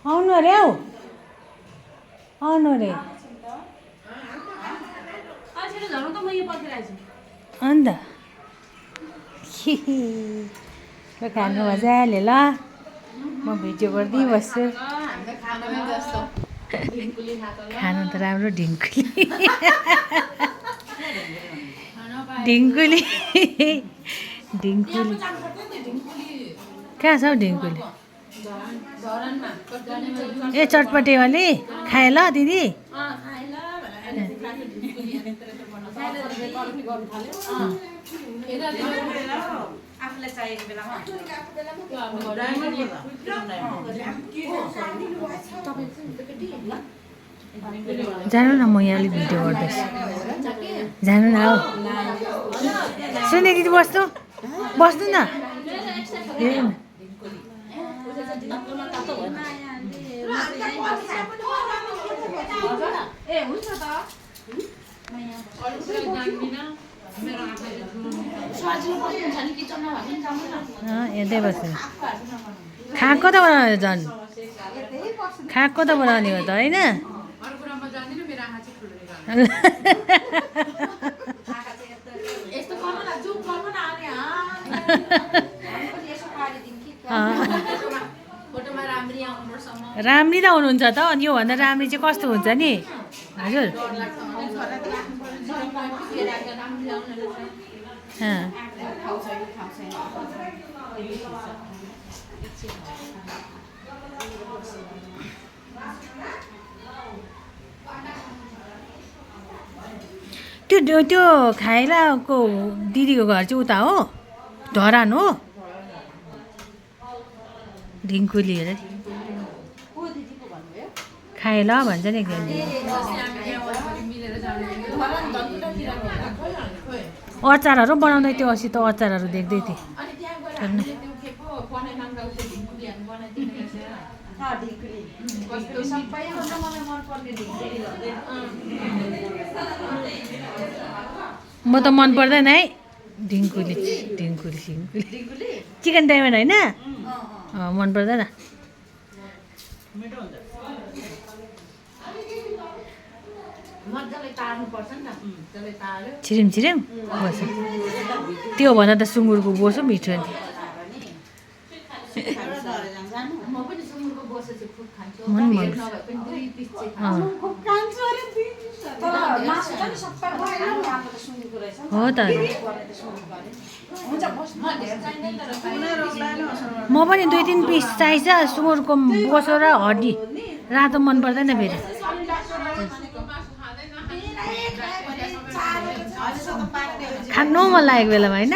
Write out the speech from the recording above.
आउनु अरे हौ आउनु अरे अन्त ल खानु मजाले ल म भिडियो गर्दै बस्छु खानु त राम्रो ढिङ्कुली ढिङ्कुली ढिङ्कुली कहाँ छ हौ ढिङ्कुली ए चटपटेवाली खाए ल दिदी जानु न म यहाँ अलिक भिडियो गर्दैछु जानु न हौ सुने दिदी बस्नु बस्नु न हेर्दै बस्नु खाएको त बनाउने झन् खाएको त बनाउने हो त होइन राम्री त हुनुहुन्छ त अनि योभन्दा राम्री चाहिँ कस्तो हुन्छ नि हजुर त्यो त्यो खाइलाको दिदीको घर चाहिँ उता हो धरान हो ढिङ्कुली हेर खाएला भन्छ नि अचारहरू बनाउँदै थियो अस्ति त अचारहरू देख्दै थिएँ म त मन पर्दैन है ढिङ्कुली ढिङ्कुली ढिङ्कुली चिकन डायमन्ड होइन मन पर्दैन छिरिम छिरिम बस त्यो भन्दा त सुँगुरको बोसो मिठो नि हो त म पनि 2-3 पिस चाहिन्छ सुँगुरको बोसो र हड्डी रातो मन पर्दैन फेरि खानु मन लागेको बेलामा होइन